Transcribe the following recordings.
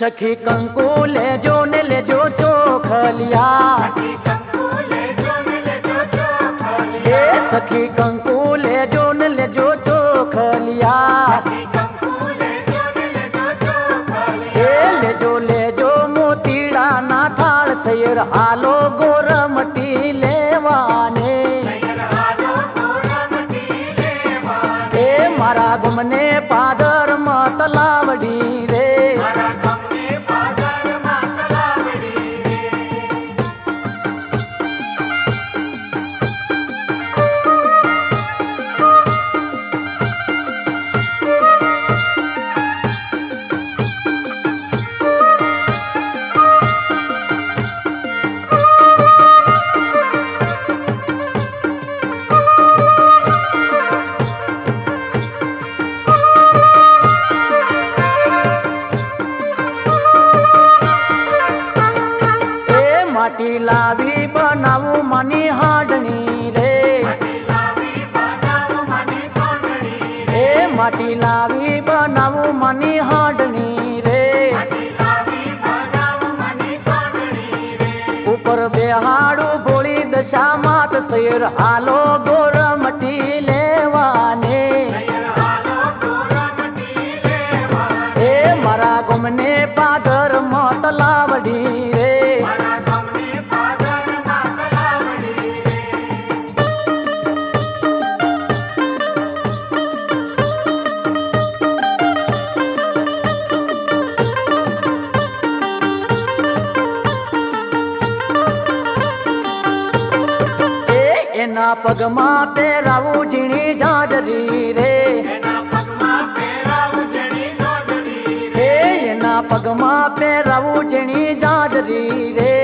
सखी कंकु ले जो चोखलिया ए सखी कंकु ले जो चोखलिया ले जो मोतीड़ा ना थाल सैर हालो गोरमटी लेवाने ए मारा गुमने पादर मतलावड़ी रे माटी लावी बनावू मनी हाडनी रे ए माटी लावी बनावू मनी हाडनी रे ऊपर बेहाड़ू बोली दशा मात सैर हालो गोरमटी लेवाने ए मारा गुमने पादर मतलावड़ी रे एना पगमा पेरावू जीणी जाजरी रे एना पगमा पेरावू जीणी जाजरी रे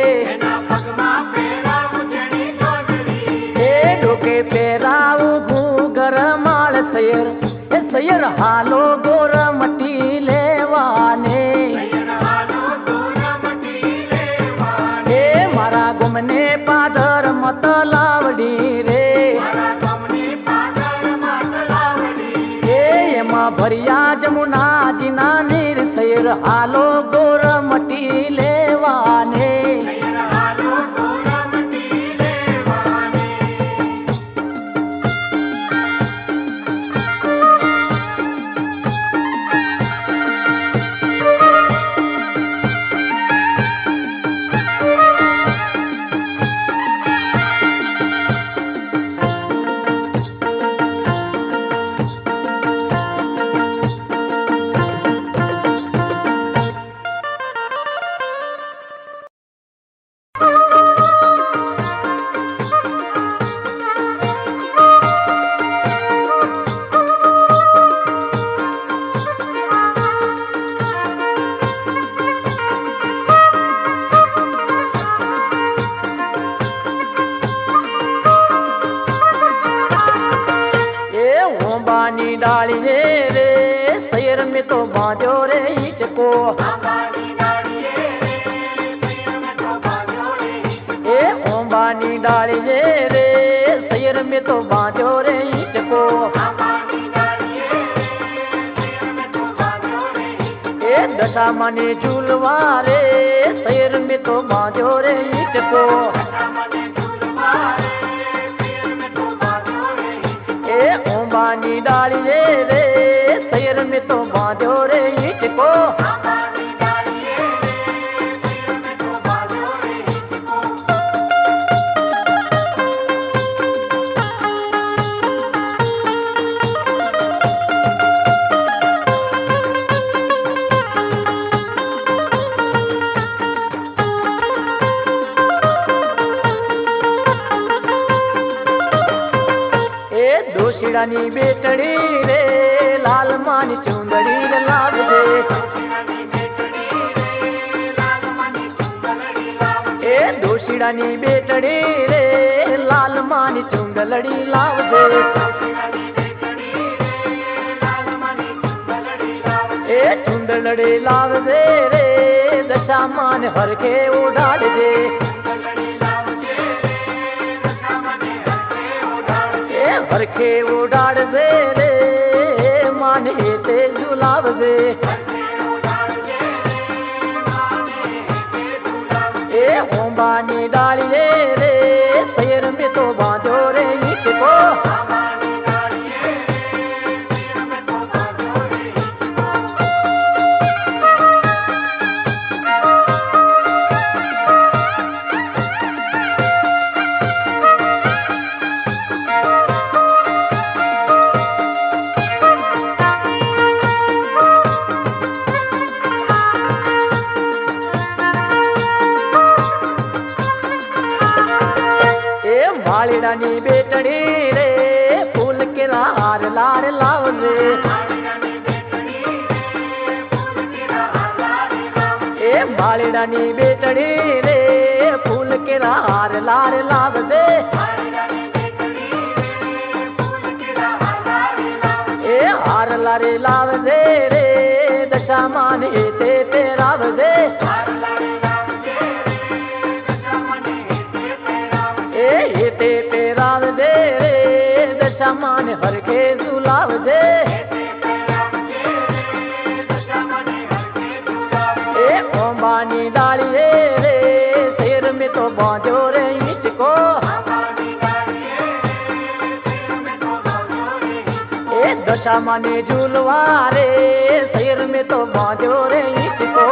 ए डोके पेरावू घूगर माल सैर हालो गोरमटी लेवाने ए मारा गुमने पादर मतलावड़ी रे ए एमा भरिया जमुना जिना नीर सैर हालो गोरमटी लेवाने डाली रे सैर में तो बाजो रे हिचको ए ओंबानी डाली रे सैर में तो बाजो रे हिचको ए दशा मने झूलवा रे सैर में तो बाजो रे हिचको ए ओंबानी डाली रे सैर में तो बाजो रे हिचको दोशिड़ानी बेटड़ी रे लाल मानी चुंदड़ी लाग दे ए दोशिड़ानी बेटड़ी रे लाल मानी चुंदड़ी लाग दे ए चुंदड़ी लाग दे रे दशा मान हर के उड़ाड़ दे हर के उड़ाड़ दे रे माने ते झुलाव दे मालिडानी बेटड़ी रे फूल के हार लार लावजे ए मालिडानी बेटड़ी रे फूल के हार लार लावजे ए हार लारे लावजे रे दशा माने ते रावजे ते राव दे रे दशा मान हर के सुलाव दे ए ओंबानी डाली रे सिर में तो बांधो रे ईट को ए दशा माने झूलवा रे सिर में तो बांधो रे ईट को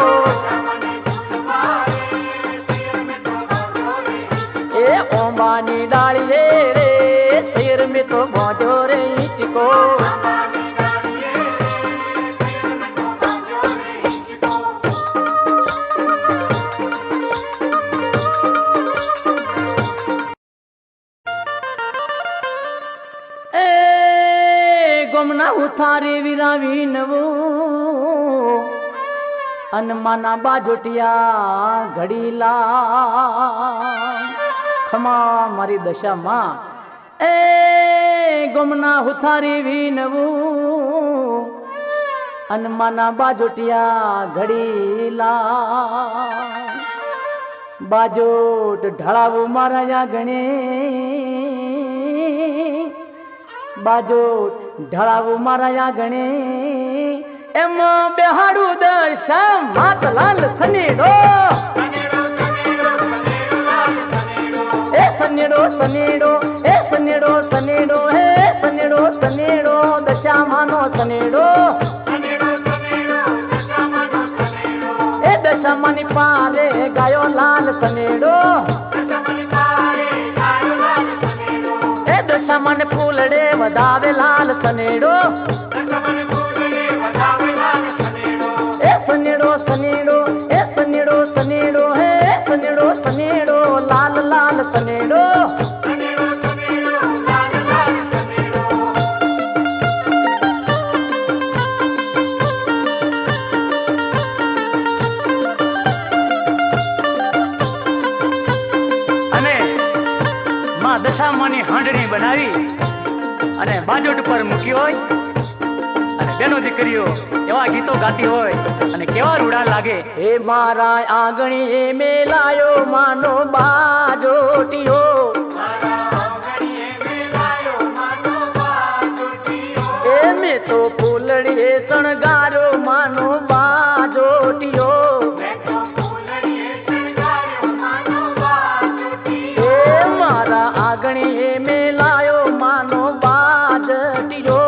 ओंबानी डालिए रे सिर में तो बांधो रे ईट को ए गुमना उथारे वीरावी नवो अनमाना बाजोटिया घड़ीला खमा मारी दशा मां ए गुमना हुथारी वीनवू अनमाना बाजोटिया घड़ीला बाजोट ढड़ावू मारा या गणे बाजोट ढड़ावू मारा या गणे एम बेहाड़ू दशा मातलाल सनेडो सनेडो सनेडो ए सनेडो सनेडो हे सनेडो सनेडो दशा मानो सनेडो ए दशा मनी पारे गायो लाल सनेडो ए दशा मन फूलड़े वदावे लाल सनेडो ए सनेडो सनेडो ए सनेडो सनेडो हे सनेडो सनेडो लाल लाल सनेडो અને માં દશામાની હાંડણી બનાવી અને બાજોટ પર મૂકી હોય અને બેનો દીકરીઓ એવા ગીતો ગાતી હોય અને કેવા રૂડા લાગે હે મારા આંગણી મેલાયો માનો બાજોટીઓ એ મે તો ફૂલડી શણગારો માનો બાજોટીઓ એ મારા આંગણી મેલાયો માનો બાજટીઓ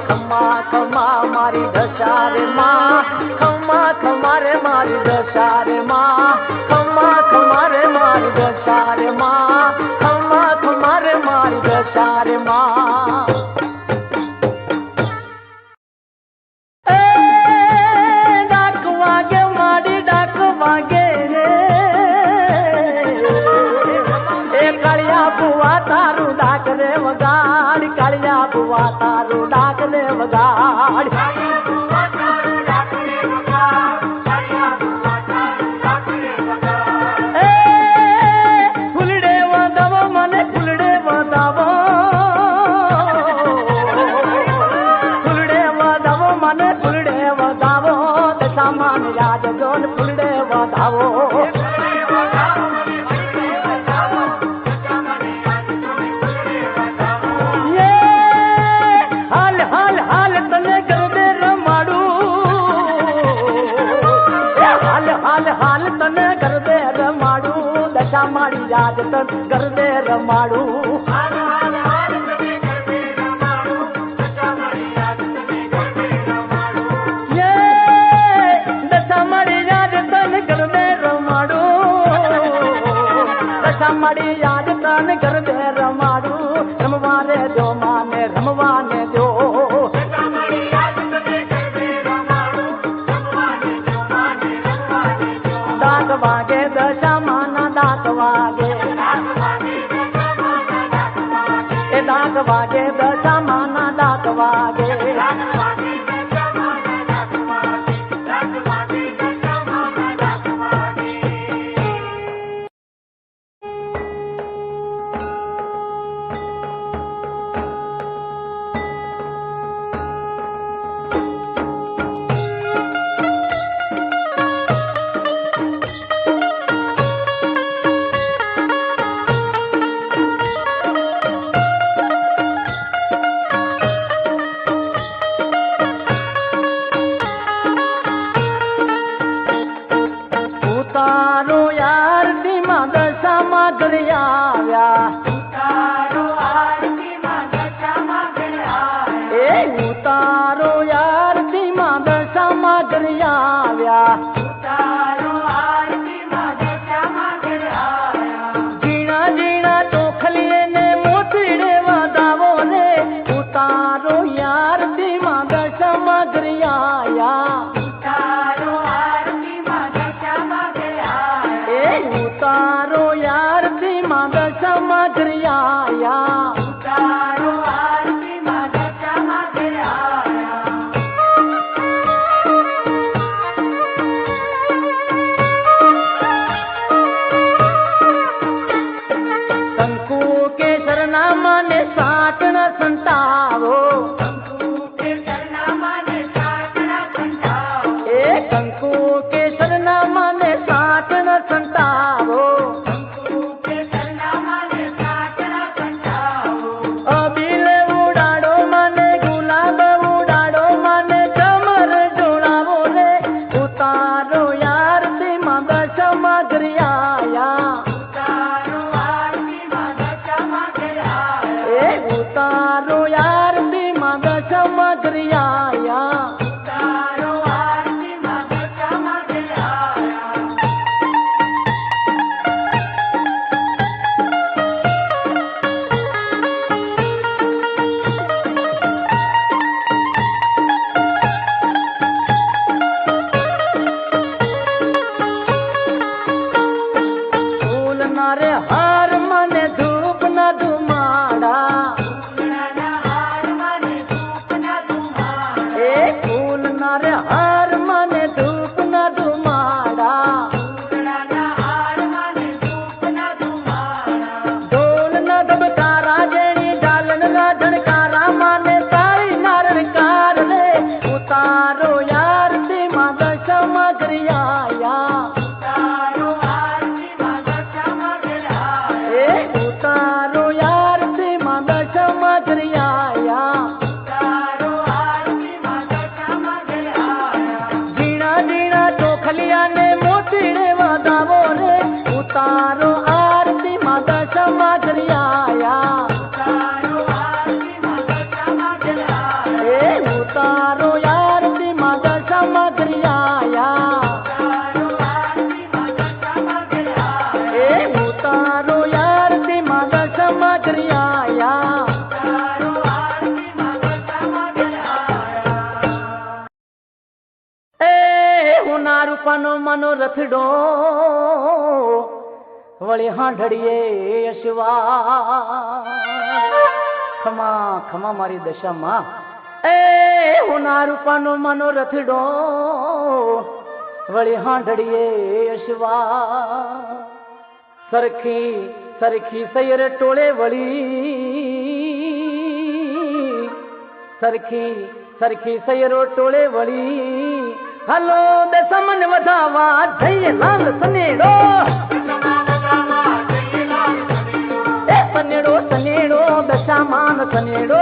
खम्मा खम्मा मारी दशा रे मां खम्मा खम्मा रे मारी दशा रे मां खम्मा खम्मा रे मारी दशा रे मां खम्मा खम्मा रे मारी दशा रे मां डाक वागे मारी डाक वागे रे ए कालिया बुआ तारू डाक रे वगाड़ कालिया बुआ तारू डाक रे वगाड़ જોન ફૂલડે વધાવો હાલ હાલ હાલ તને ગરબે રમાડું હાલ હાલ હાલ તને ગરબે રમાડું દશા મારી યાદ તને ગરબે રમાડું મારી યાદ તન ગરબે રમાડું રમવાને દો માને રમવાને દો દાંત વાગે દશા માના દાંત વાગે એ દાંત વાગે દશા માના દાંત વાગે મનો રથડો વળી હાંઢડીએ યશવા ખમા ખમા મારી દશામાં એ હોના રૂપાનો મનો રથડો વળી હાંઢડીએ યશવા સરખી સરખી સૈર ટોળે વળી સરખી સરખી સૈરો ટોળે વળી હલો દશમન વધાવા જઈએ લાલ સનેડો એ સનેડો સનેડો દશામાન સનેડો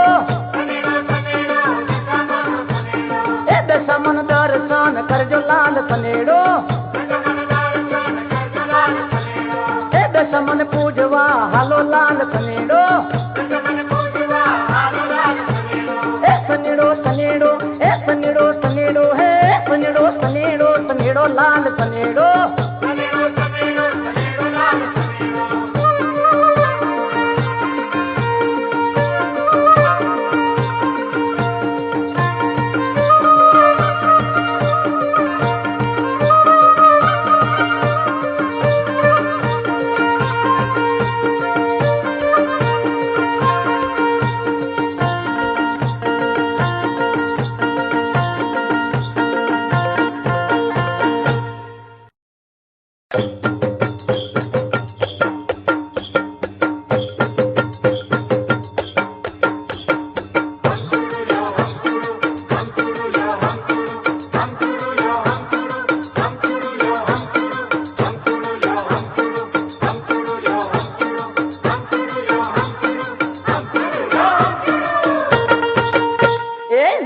એ દશામાન દર્શન કરજો લાલ સનેડો એ દશામાન પૂજવા હાલો લાલ સનેડો એ સનેડો સનેડો એ સનેડો સનેડો હે સનેડો સનેડો સનેડો લાલ સનેડો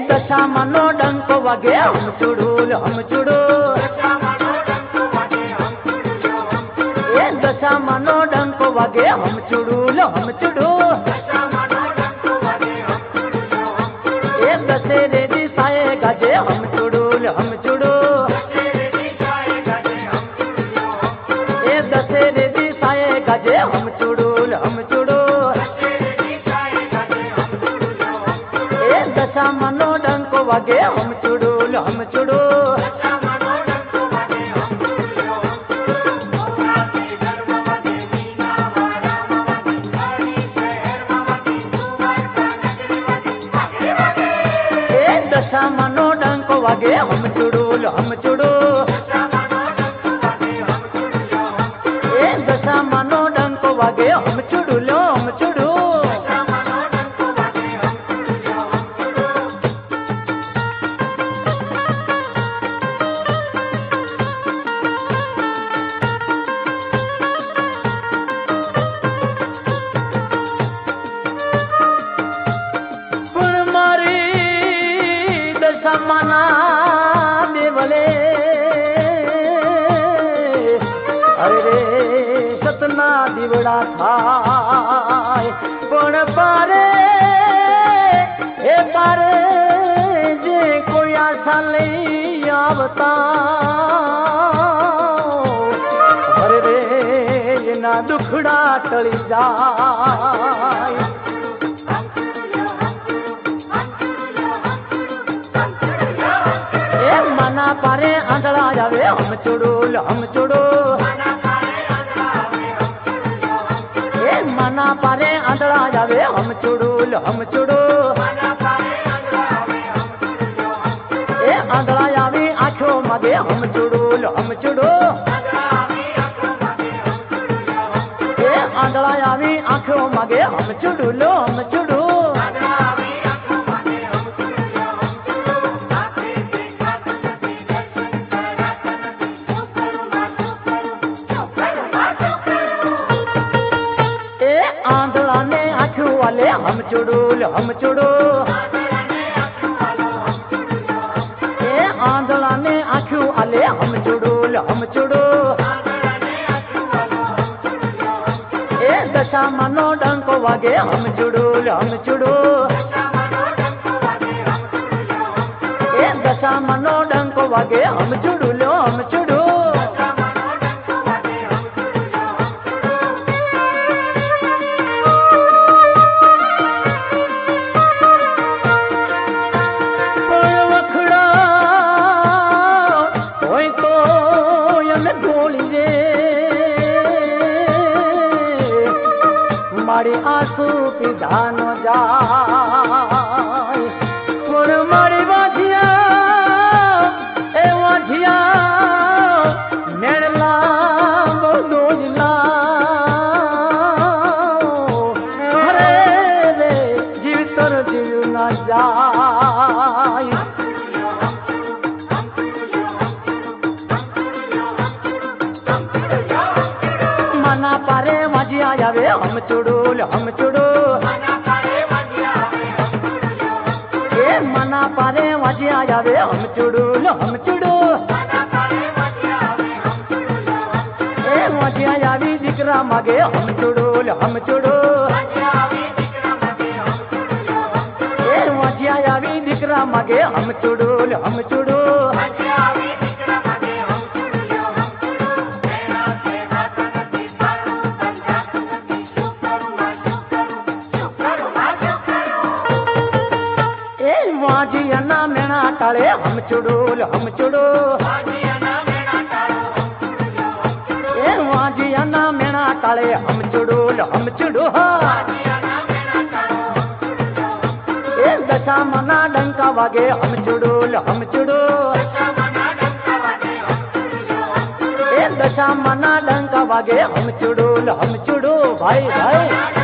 દશામાનો ડંકો વાગે હમ ચુડુ એ દશામાનો ડંકો વાગે હમ ચુડુ એ દશેરે દિશાએ ગાજે હમ ચુડુ એ દશેરે દિશાએ ગાજે હમ ચુડુ એ દશામાનો ડંકો વાગે હમ ચુડુ એ દશામાનો ડંકો વાગે હમ ચુડુ એ દશામાનો ડંકો વાગે હમ ચુડુ દશામાના દેવલે અરે રે સતના દીવડા થાય પણ પારે એ પારે જે કોઈ આશા લઈ આવતા અરે રે એના દુખડા ટળી જાય મના પારે આંધળા આવે હમ ચુડુ એ મના પારે આંધળા આવે હમ ચુડુ એ આંધળા આવી આંખો માગે હમ ચુડુ એ આંધળા આવી આંખો માગે હમ ચુડુ हम चुड़ू ए आंधला ने आँखों आले हम चुड़ू ए दशामानो डंको वागे हम चुड़ू ए दशामानो डंको वागे हम चुड़ू मारी आंसू पीधानो जाय पुर मारी वाझिया ए वाझिया मेड़ला बोलोजला हरे रे जीव तर जीव ना जाय વાજ્યા આવે હમચુડુલ હમચુડુ એ મના પારે વાજ્યા આવે હમચુડુલ હમચુડુ એ વાજ્યા આવી દીકરા માગે હમચુડુલ હમચુડુ એ વાજ્યા આવી દીકરા માગે હમચુડુલ હમચુડુ વાજિયાના મેણા ટાળે હમચુડુલ હમચુડુ એ વાજિયાના મેણા ટાળે હમચુડુલ હમચુડુ એ દશામાના ડંકા વાગે હમચુડુલ હમચુડુ એ દશામાના ડંકા વાગે હમચુડુલ હમચુડુ ભાઈ ભાઈ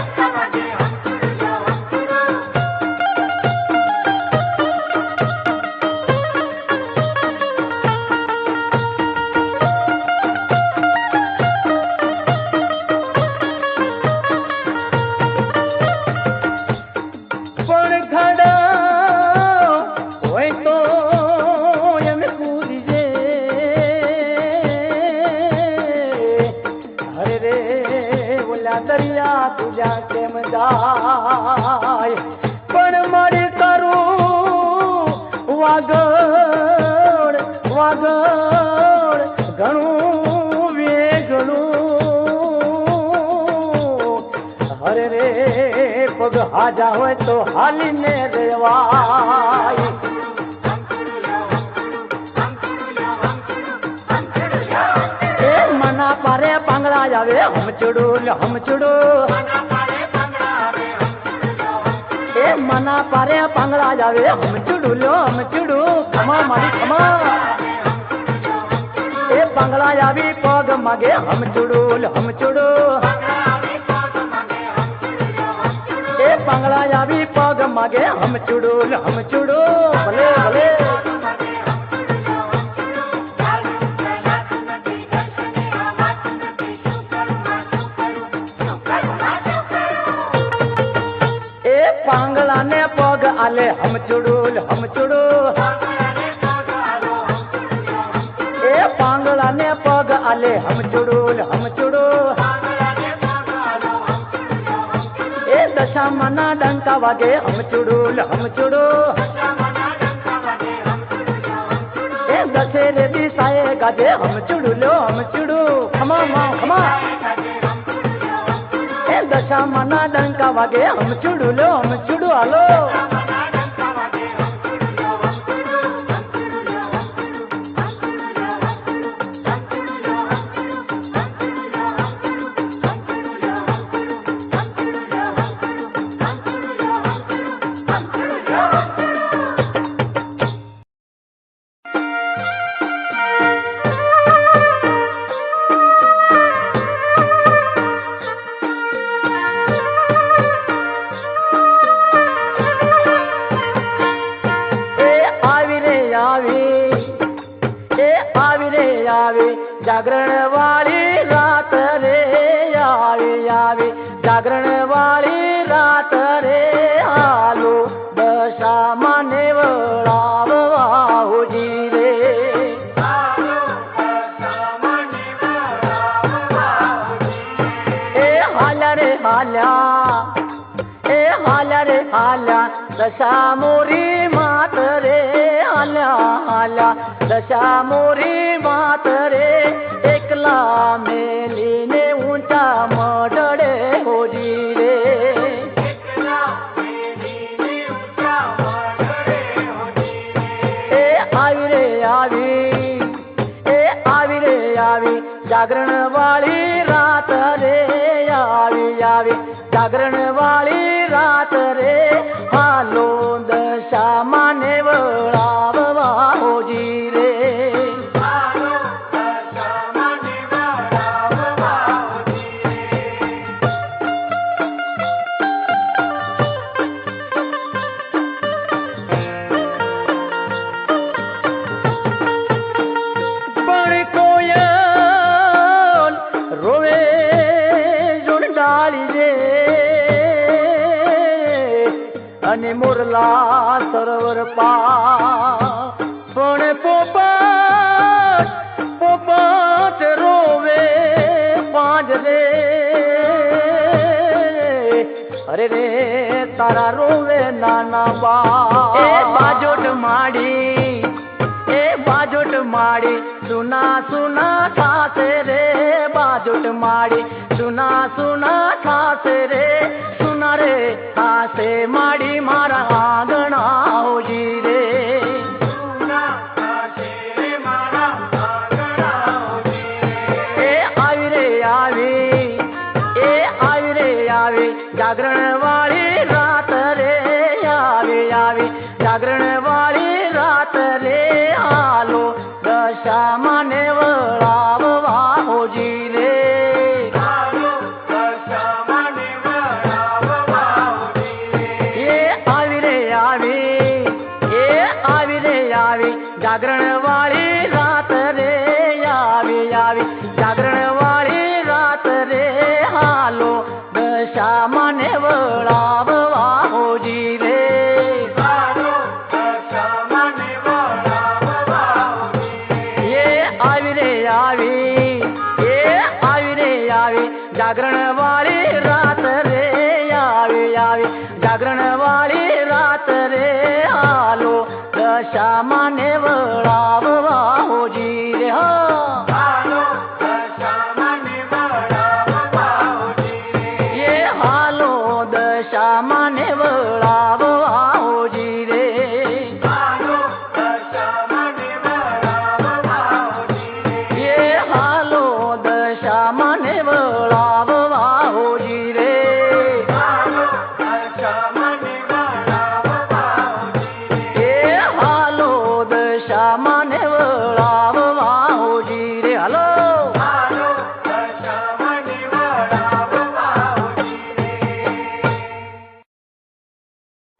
દરિયા તુજા કેમ જાય પણ મારી કરું વાગડ વાગડ ઘણું વેગણું હરે રે પગ હાજા હોય તો હાલીને રેવાય મના પારે પાંગડા આવે હમચુડુલ હમચુડુ એ મના પારે પાંગડા આવે હમચુડુલ હમચુડુ ખમા મારી ખમા એ પાંગડા આવી પગ માગે હમચુડુલ હમચુડુ એ પાંગડા આવી પગ માગે હમચુડુલ હમચુડુ ભલે ભલે પાંગલા ને પગ આલે હમચુડુલ હમચુડુ એ પાંગલા ને પગ આલે હમચુડુલ હમચુડુ એ દશામાના ડંકા વાગે હમચુડુલ હમચુડુ એ દશેરે દિશાએ ગાજે હમચુડુલ હમચુડુ ખમા મા ખમા દશામાના ડંકા વાગે હમચુડુ લો હમચુડુ હાલો જાગરણ વાળી રાત રે આવી આવી જાગરણ વાળી રાત રે હાલો દશામાં ને વળાવવા હોજી રે એ હાલ્યા રે હાલ્યા એ હાલ્યા રે હાલ્યા દશા મોરી માત રે હાલ્યા હાલ્યા દશા મોરી માત રે એકલા મેલીને ઊંચા મઢડે હોજી રે એ આવી રે આવી એ આવી રે આવી જાગરણ વાળી રાત રે આવી આવી જાગરણ વાળી રાત રે હાલો દશામાં ને વળાવવા હોજી રે પણ કોયલ રોવે જોડડા અને મોરલા સરોવર પા પણ પોપટ રોવે પાંજરે અરે રે તારા રોવે નાના બા એ બાજોટ માડી સુના સુના થાશે રે બાજોટ માડી સુના સુના થાશે રે સુના રે થાશે માડી મારા આંગણા હોજી રે જાગરણ વાળી રાત રે આવી જાગરણ વાળી રાત રે હાલો દશા મને વળાવવા હોજી રે એ આવી રે આવી જાગરણ વાળી રાત રે આવી જાગરણ વાળી રાત રે હાલો દશા મને વળાવવા હોજી રે એ આવી રે આવી જાગરણ વાળી રાત રે આવી જાગરણ વાળી રાત રે હાલો દશા મને વળાવવા હોજી રે મને વળાવવા હોજી રે એ હાલો દશા મને વળાવવા હોજી રે એ હાલો દશા મને વળાવવા હોજી રે હાલો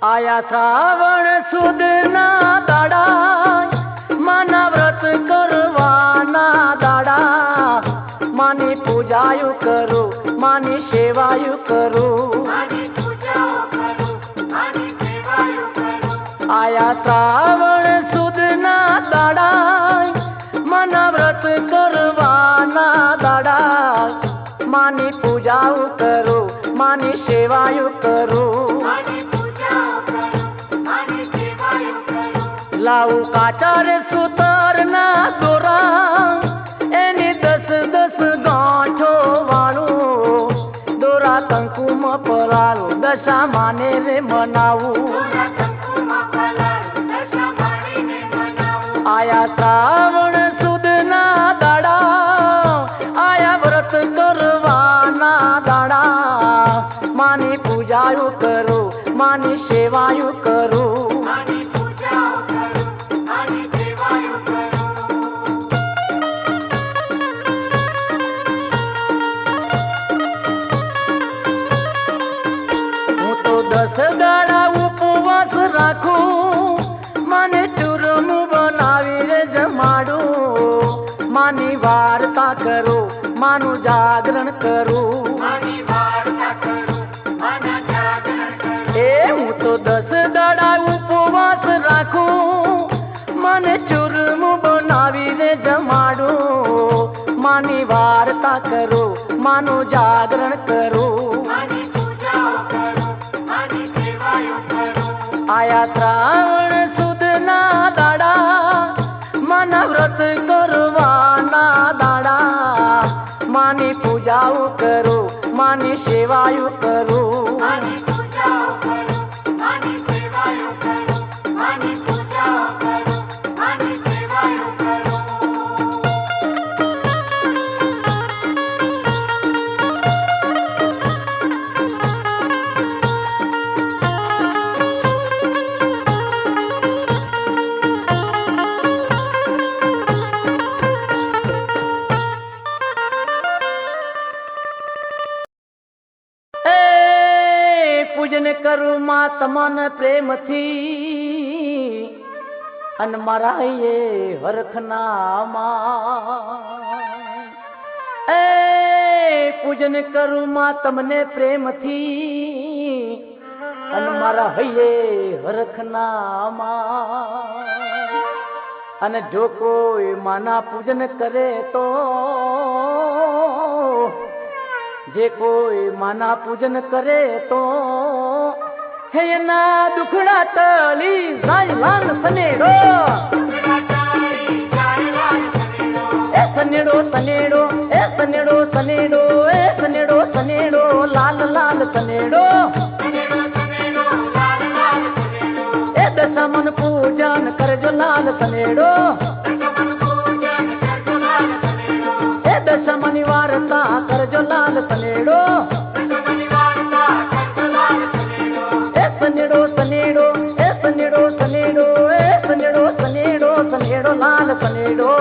આયા શ્રાવણ સુદના દાડા માના વ્રત કરવાના દાડા માની પૂજાયું કરું માની સેવાયું કરું આયા શ્રાવણ સુદના દાડા માના વ્રત કરવાના દાડા માની પૂજાયું કરું માની સેવાયું કરું લાવું કાચા રે સુતાર ના દોરા એની 10 ગાંઠો વાળું દોરા કંકુમાં પલાળું દશા માને રે મનાવું આયા શ્રાવણ સુદના દાડા આયા વ્રત કરવાના દાડા માની પૂજાયું કરું માની સેવાયું કરું દાડા ઉપવાસ રાખું મને ચૂરમું બનાવી રે જમાડું માની વાર્તા કરું માનું જાગરણ કરું એ હું તો 10 દાડા ઉપવાસ રાખું મને ચૂરમું બનાવી રે જમાડું માની વાર્તા કરું માનું જાગરણ કરું આયા શ્રાવણ સુદના દાડા માના વ્રત કરવાના દાડા માની પૂજાઓ કરું માની સેવાઓ કરું પૂજન કરું માં તમને પ્રેમથી અન મારા એ હરખના માં એ પૂજન કરું માં તમને પ્રેમથી અને મારા હૈયે હરખના માં અને જો કોઈ માના પૂજન કરે તો જે કોઈ માના પૂજન કરે તો હે એના દુખડા તળી જાય લાલ સનેડો એ સનેડો સનેડો એ સનેડો સનેડો એ સનેડો સનેડો લાલ લાલ સનેડો એ દશામન પૂજન કરજો લાલ સનેડો એ દશામની વાર્તા કરજો લાલ સનેડો એ સનેડો સનેડો એ સનેડો સનેડો એ સનેડો સનેડો સનેડો લાલ સનેડો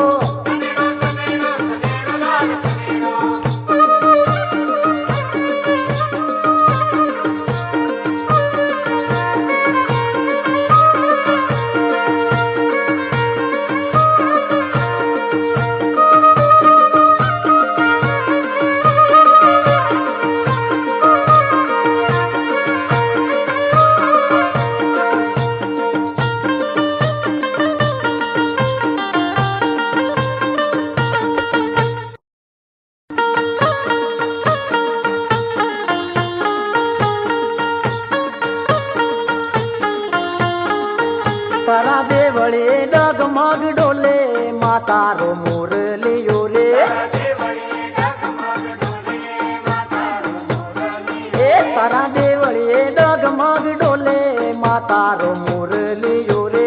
તારા દેવળે ડગમગ ડોલે માતારો મુરલીયો રે એ તારા દેવળે ડગમગ ડોલે માતારો મુરલીયો રે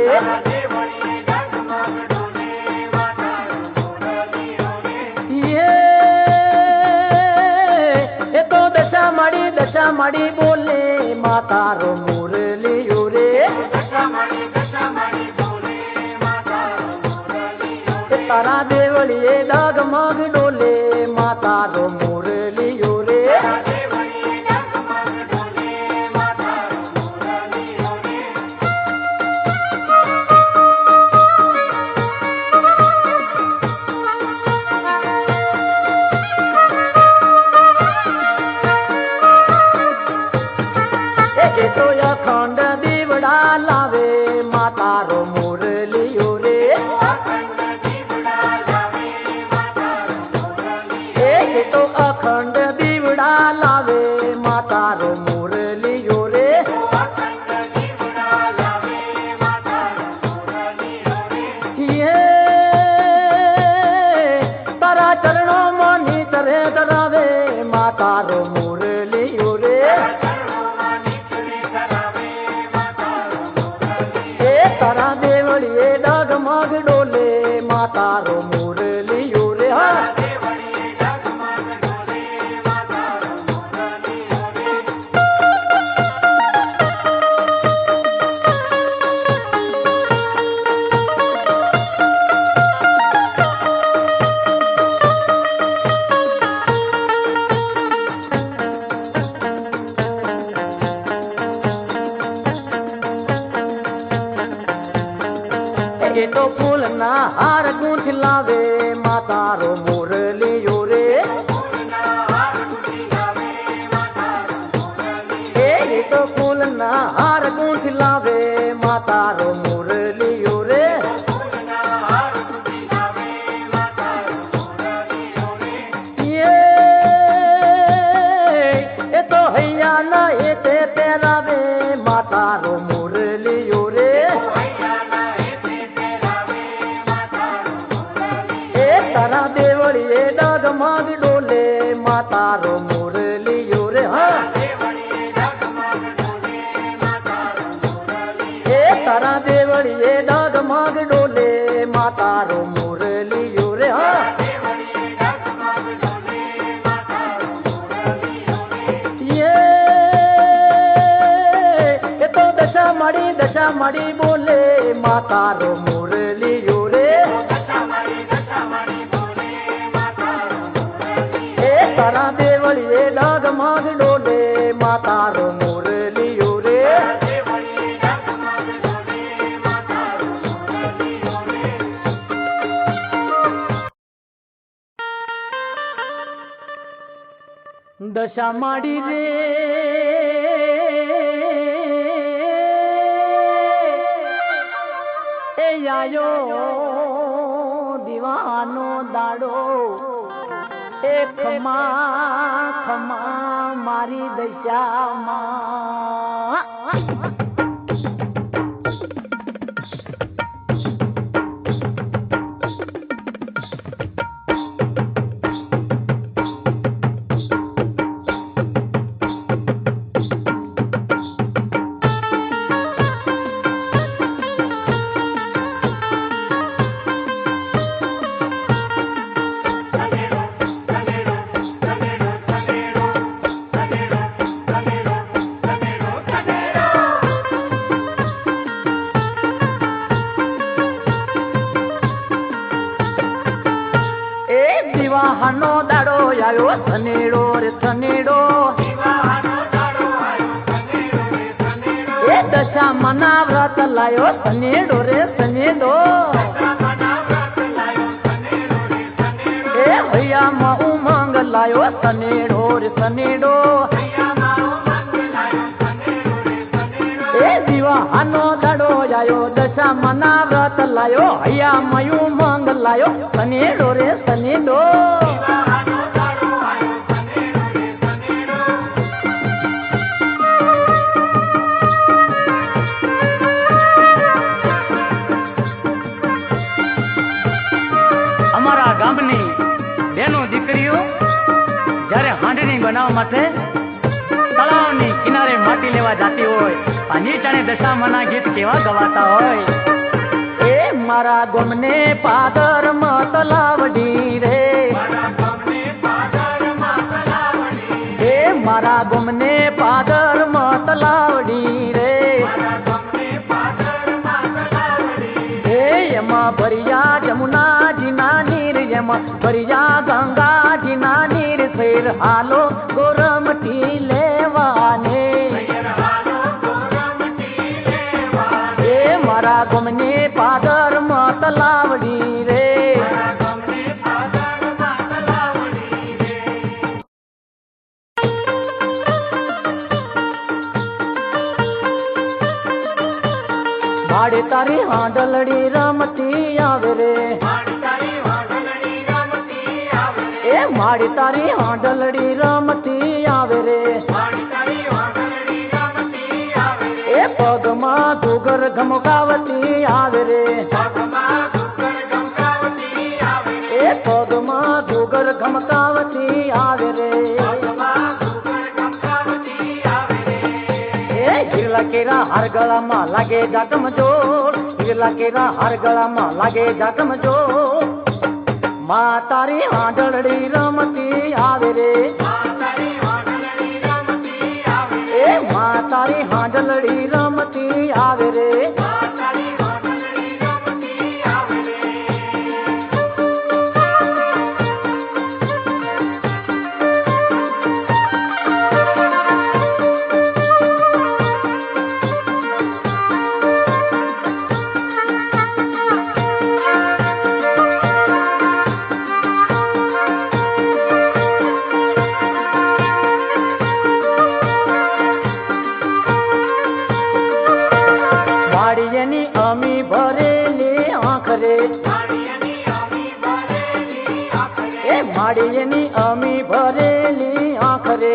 એ તો દશા માડી બોલે માતારો મુરલીયો રે તારા દેવળીએ ડગમગ ડોલે માતારો મુરલીયો રે એ તો અખંડ દીવડા લાવે માતારો મુરલીયો રે તો અખંડ દીવડા લાવે માતારો મુરલીયો રે તારા ચરણો માં તરે ધરાવે માતારો મુરલીયો રે એ તારા દેવળીએ ડગમગ ડોલે માતારો મુરલીયો રે હા એ તો ફૂલના હાર ગૂંથ લાવે માતારો મુરલીયો રે એ તો ફૂલના હાર ગૂંથ લાવે માતારો મુરલીયો રે એ તો હૈયા ના એ તે પહેરાવે માતારો મુરલીયો રે તારા દેવળીએ ડગમગ ડોલે માતારો મુરલીયો રે હા એ તારા દેવળીએ ડગમગ ડોલે માતારો મુરલીયો રે હા એ તો દશા માડી બોલે માતારો મુરલીયો રે તારા દેવળીએ ડગમગ ડોલે માતારો મુરલીયો રે દશા માડી રે આયો દીવાનો દાડો એ ખમા ખમા મારી દશામાં વિવાહનો દાડો આવ્યો સનેડો રે સનેડો એ દશામાના વ્રત લાયો સનેડો રે સનેડો એ હૈયામાં ઉમંગ લાયો સનેડો રે સનેડો એ વિવાહનો દાડો આવ્યો દશામાના વ્રત લાયો હૈયામાં ઉમંગ લાયો સનેડો રે સનેડો અમારા ગામની બેનો દીકરીઓ જ્યારે હાંડણી બનાવવા માટે તળાવની કિનારે માટી લેવા જતી હોય આ નીચાણે દશામાના ગીત કેવા ગવાતા હોય એ મારા ગોમને પાદર તલાવડી રે એ મારા ગોમને પાદર તલાવડી રે એ એમાં ભરિયા જમુનાજીના નીર એમાં ભરિયા ગંગાજીના નીર ફેર હાલો ગોરમટી લેવાને એ મારા ગોમને પાદર તલાવડી રે માડી તારી હાંડલડી રમતી આવે રે એ માડી તારી હાંડલડી રમતી આવે રે એ પગમાં ધુગર ધમકાવતી આવે રે એ પગમાં ધુગર ધમકાવતી આવે રે એ હિરલા કેરા હાર ગળામાં લાગે જાકમ જોર હિરલા કેરા હાર ગળામાં લાગે જાકમ જોર માં તારી હાંડલડી રમતી આવે રે એ માં તારી હાંડલડી રમતી આવે રે માડીએની અમી ભરેલી આંખ રે એ માડીએની અમી ભરેલી આંખ રે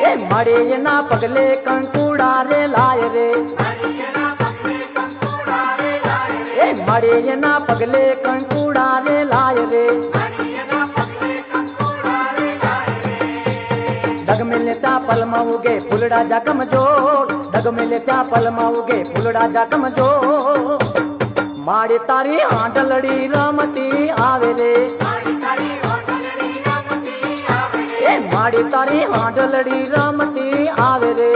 એ માડીએના પગલે કંકુડા રે લાય રે એ માડીએના પગલે કંકુડા રે લાય રે ડગ મિલે ત્યાં પલમાં ઉગે ફૂલડા જાકમ જોર ડગ મિલે ત્યાં પલમાં ઉગે ફૂલડા જાકમ જોર માડી તારી હાંડલડી રમતી આવે રે એ માડી તારી હાંડલડી રમતી આવે રે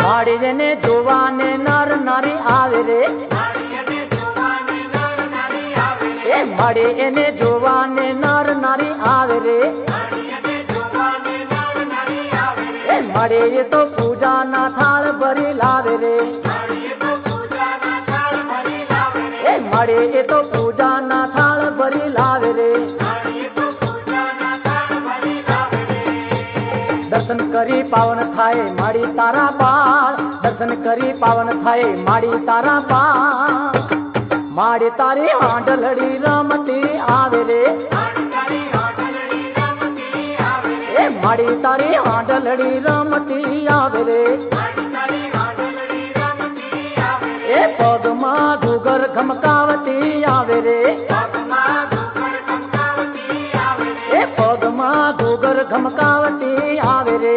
માડીને જોવાને નર નારી આવે રે માડે એને જોવાને નર નારી આવે રે એ માડે એ તો પૂજાના થાળ ભરી લાવે રે એ માડે એ તો પૂજાના થાળ ભરી લાવે રે દર્શન કરી પાવન થાય માડી તારા પાળ દર્શન કરી પાવન થાય માડી તારા પાળ માડી તારી હાંડલડી રમતી આવે રે એ માડી તારી હાંડલડી રમતી આવે રે એ પગમાં ઘૂઘર ઘમકાવતી આવે રે એ પગમાં ઘૂઘર ઘમકાવતી આવે રે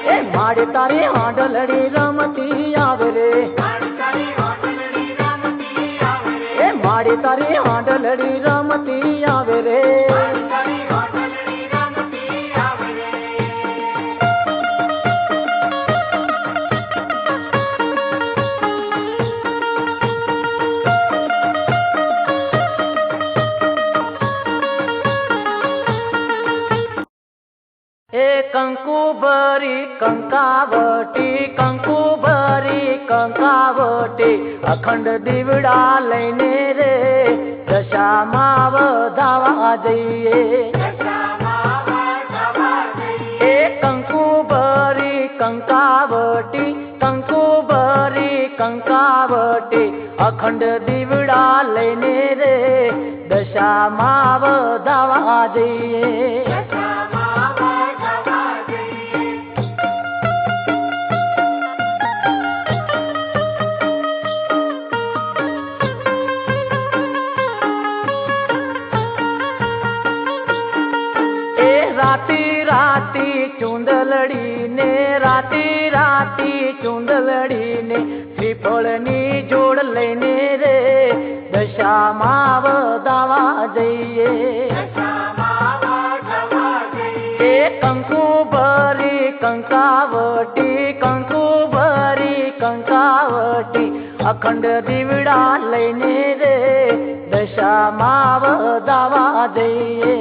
એ માડી તારી હાંડલડી રમતી આવે રે એ માડી તારી હાંડલડી રમતી આવે રે કંકુ ભરી કંકાવટી અખંડ દીવડા લઈને રે દશામાં વધાવા જઈએ એ કંકુ ભરી કંકાવટી અખંડ દીવડા લઈને રે દશામાં વધાવા જઈએ રાતી ચુંદલડીને શ્રીફળની જોડ લઈને રે દશામાં વધાવા જઈએ એ કંકુ ભરી કંકાવટી અખંડ દીવડા લઈને રે દશામાં વધાવા જઈએ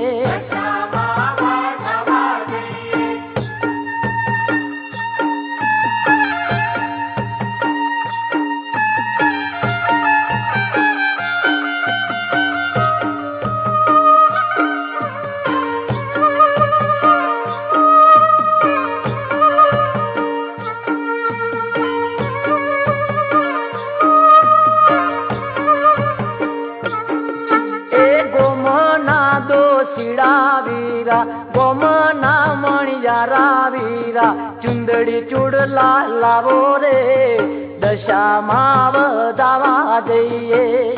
ગોમના મણિયારા વીરા ચુંદડી ચૂડલા લાવો રે દશામાં વધાવા જઈએ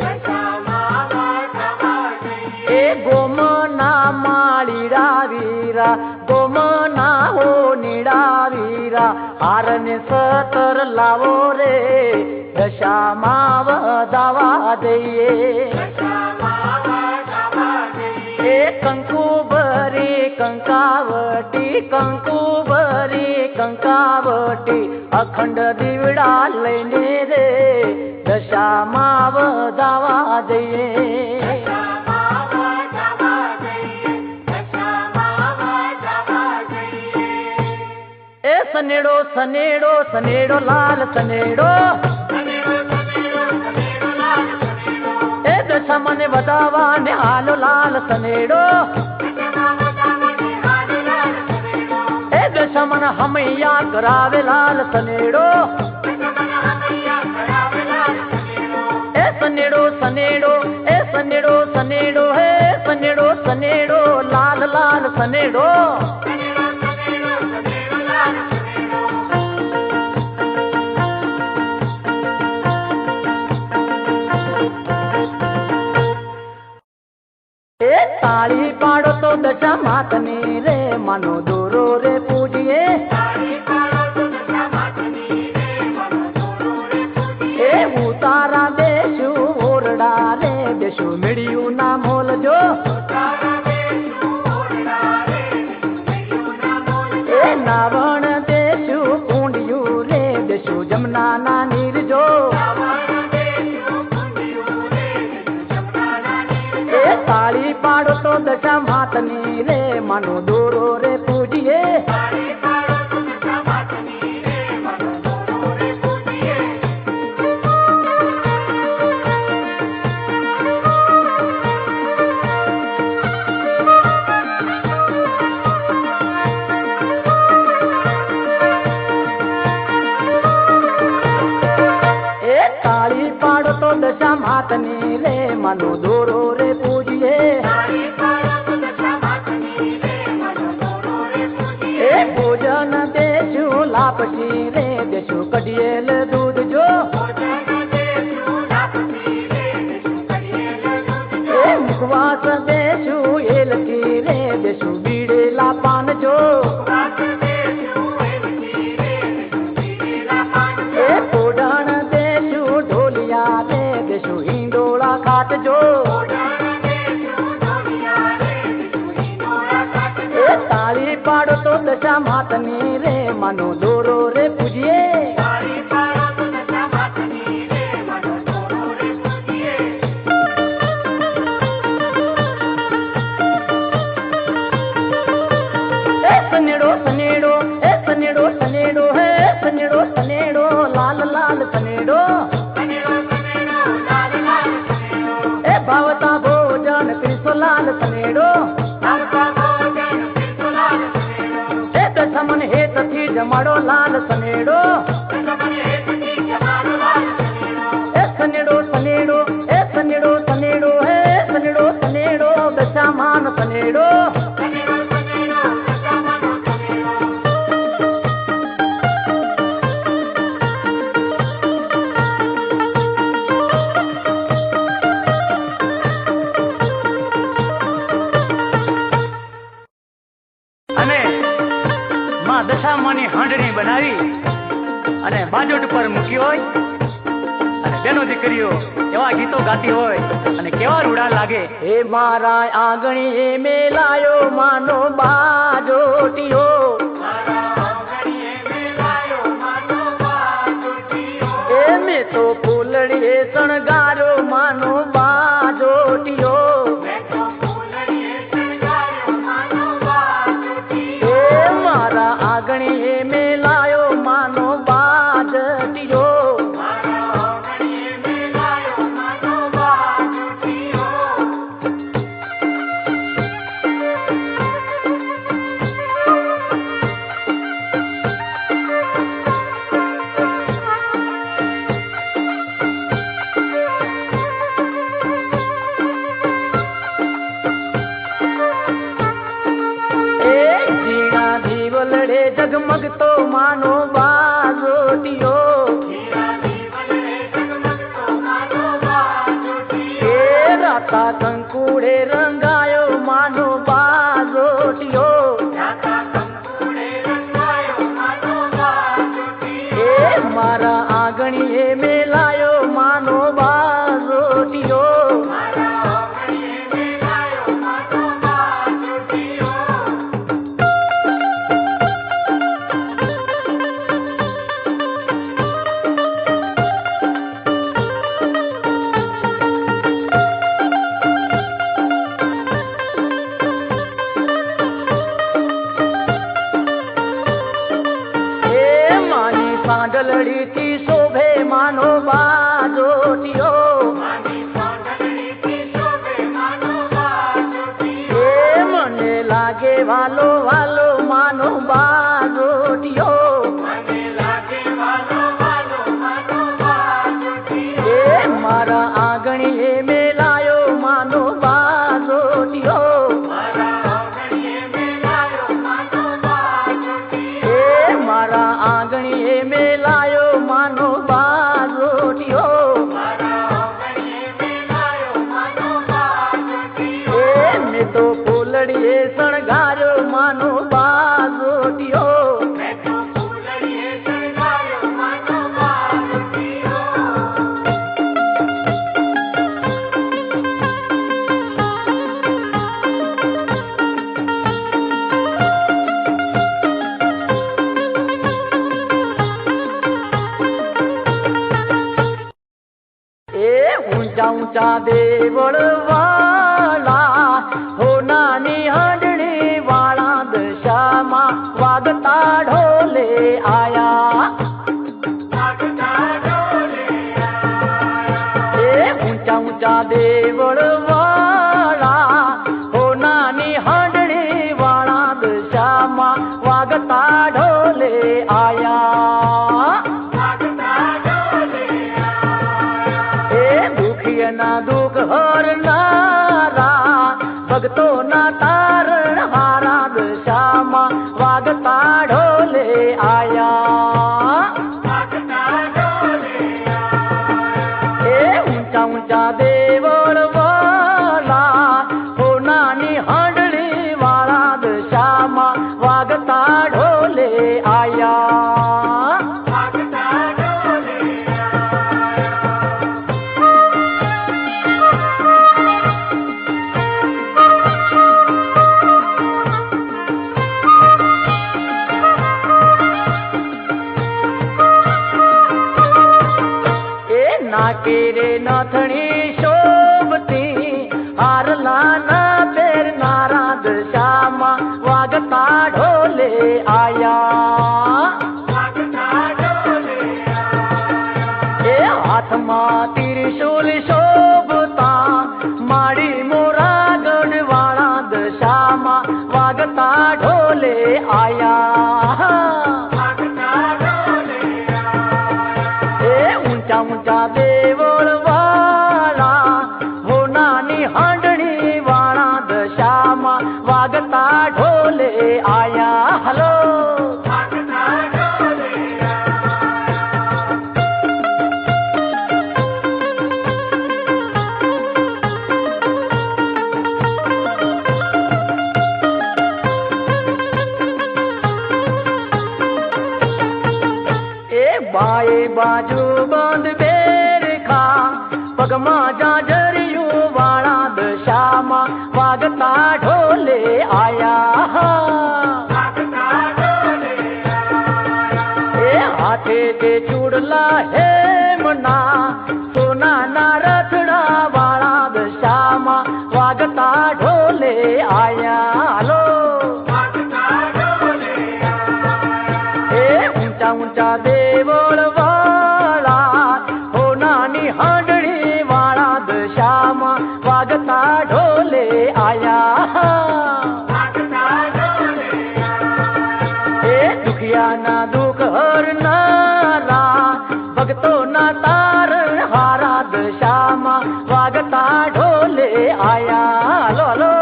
એ ગોમના માળીડા વીરા ગોમના હો નીડા વીરા હારને સતર લાવો રે દશામાં વધાવા જઈએ એ કંકુ ભરી કંકાવટી અખંડ દીવડા લઈને રે દશામાં વધાવા જઈએ એ સનેડો સનેડો સનેડો લાલ સનેડો એ દશામાં ને વધાવા ને હાલો લાલ સનેડો એ દશામાં હમૈયા કરાવે લાલ સનેડો એ સનેડો સનેડો એ સનેડો સનેડો હે સનેડો સનેડો લાલ લાલ સનેડો તાળી પાડો તો દશા માતની રે માનો દોરો રે પૂજીએ એ ઉતારા દેશું ઓરડા રે દેશું મેળ્યું ના મોલજો એ નાવણ દેશું કુંડિયું રે દેશું જમના ના નીરજો मानो दोरो रे पूजिए दशा मातनी रे मनो दोरो रे पूजिए ए भोजन देशु लापसी रे देशु कडियल दूध जो ए मुखवास देशु एलकी रे देशु बीड़े लापान जो ए पोडान देशु ढोलिया रे देशु हिंडोला खाट जो ए ताली पाड़ो तो दशा मातनी रे मनो दोरो रे पूजिए सनेड़ो सनेड़ो ए सनेड़ो सनेड़ो है सनेड़ो सनेड़ो लाल लाल सनेड़ो ए भावता भोजन कृष्ण लाल सनेड़ो ए दशमन हेत थी जमाड़ो लाल सनेड़ो ए सनेड़ो सनेड़ो ए सनेड़ो सनेड़ो है सनेड़ो सनेड़ो दशा मान सनेड़ो દશામાની હાંડણી બનાવી અને બાજોટ પર મૂકી હોય અને બેનો દીકરીઓ એવા ગીતો ગાતી હોય અને કેવા રૂડા લાગે એ મારા આંગણી એ મેલાયો માનો બાજોટિયો એ મેં તો ફૂલડી એ શણગારો માનો બાજોટિયો आगणी में लायो मानो बाजटियो जगमग तो मानो बाजोटियो राता कंकुड़े रंगायो मानो बाजोटियो मारा आंगणी में लायो मानो बाजोटियो सांडलड़ी थी शोभे मानो बाजोटियो मने लागे वालो वालो मानो बाजोटियो मारा आंगणी में लायो मानो बाजोटियो मारा आंगणी में लायो मानो बाजोटियो मैं तो फूलड़ी शणगारो मानो बाजोटियो ऊंचा ऊंचा देवड़ वाला हो नानी हांडणी वाला वागता ढोले आया। ऊंचा ऊंचा देवड़ वाला हो नानी हांडड़ी वाला दशामा वागता ढोले आया। दुखिया ना दुख हरनारा भगतो ना तारण हारा दशामा वागता ढोले आया। ऊंचा देवड़ वाला हो नानी हांडड़ी वाला दशामा वागता ढोले आया। नाकेरे नाथणी शोभती हारला ना पेर नारा दशामा वागता ढोले आया। हाथ मा त्रिशूल शोभता माड़ी मोरा गढ़ वाला दशामा वागता ढोले आया। ऊंचा देवड़ वाला हो नानी हांडड़ी वाला दशामा वागता ढोले आया। हलो बाए बाजू बंद बेर खा पगमा जाजरियू वाला दशामा वागता ढोले आया। हाथे से चूड़ला है मना सोना ना रथड़ा वाला दशामा वागता ढोले आया। हलो ऊंचा ऊंचा देवड़ वाला हो नानी हांडड़ी वाला दशामा वागता ढोले आया। दुखिया ना दुख हरनारा भगतो ना तारण हारा दशामा वागता ढोले आया। हलो हलो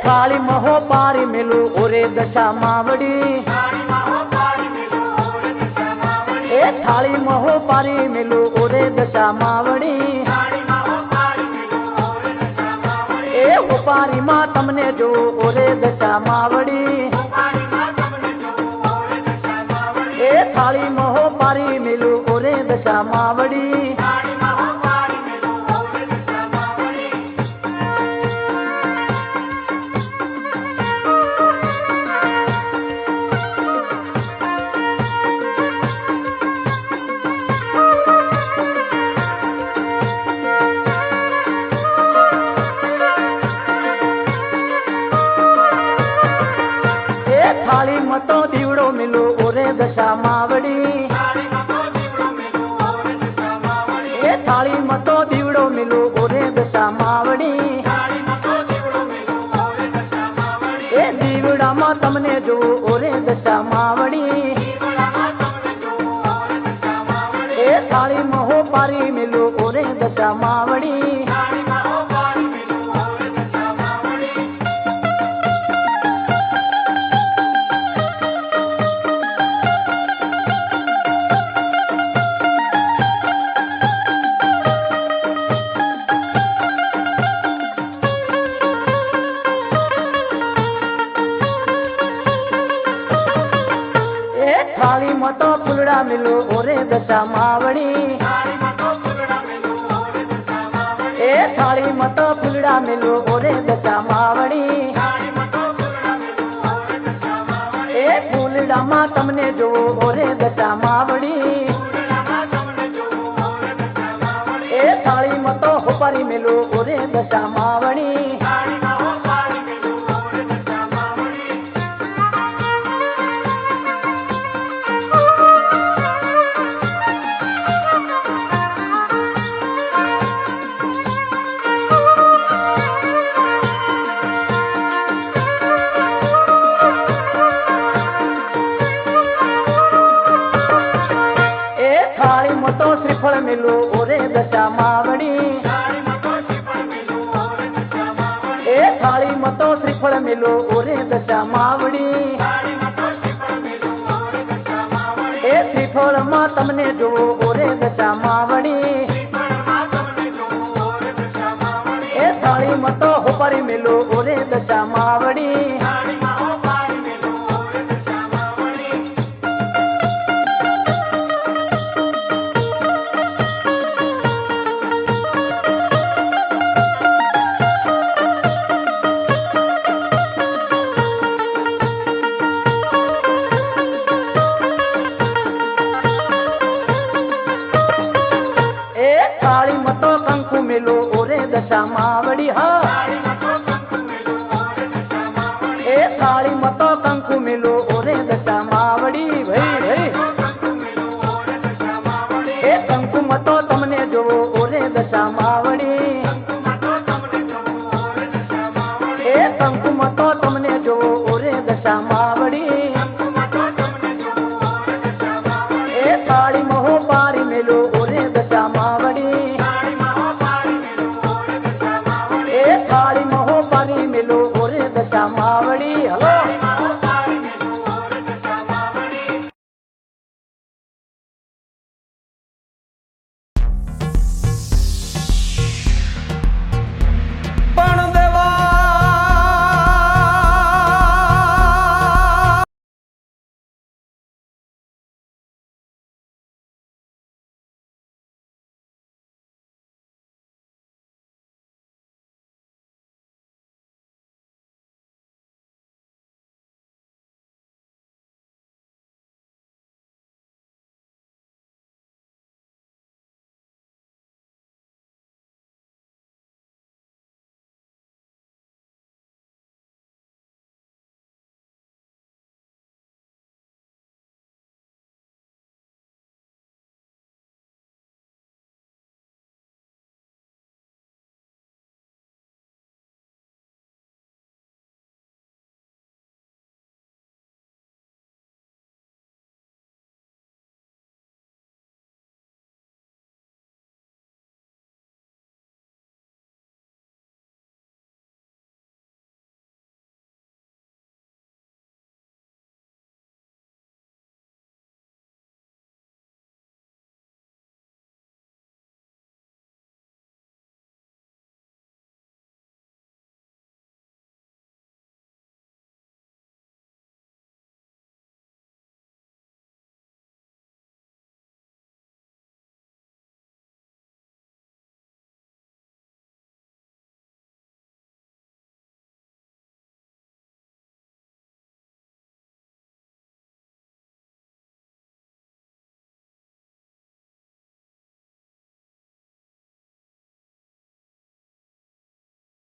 थाली महो पारी मिलू ओरे दशा मावड़ी। थाली महो पारी मिलू ओरे दशा मावड़ी। पारी मां तमने जो ओरे दशा मावड़ी। थाली महो पारी मिलू ओरे दशा मावड़ी। थाली मतो दीवड़ो मिलो ओरे दशा मावड़ी। थाली मतो दीवड़ो मिलो ओरे दशा मावड़ी। दीवड़ा मा तमने जो ओरे दशा मावड़ी। थाली महो पारी मिलो ओरे दशा मावड़ी। થાળી મતો ફૂલડા મિલો ઓરે દશા માવડી એ થાળી મતો ફૂલડા મિલો ઓરે દશા માવડી એ ફૂલડામાં તમને જોવો ઓરે દશા માવડી એ થાળી મતો હોપારી મિલો ઓરે દશા માવડી श्रीफल मिलो ओरे दशा मावड़ी ए थाली मतो श्रीफल मिलो ओरे दशा मावड़ी ए श्रीफल मा तमने जो ओरे दशा मावड़ी ए थाली मतो होपरी मिलो ओरे दशा मावड़ी मिलो ओरे दशा मावड़ी हा ए थाली मतो कंकु मिलो ओरे दशा मावड़ी भाई भाई ए कंकु मतो तमने जो ओरे दशा मावड़ी ए कंकु मतो तमने जो ओरे दशा मावड़ी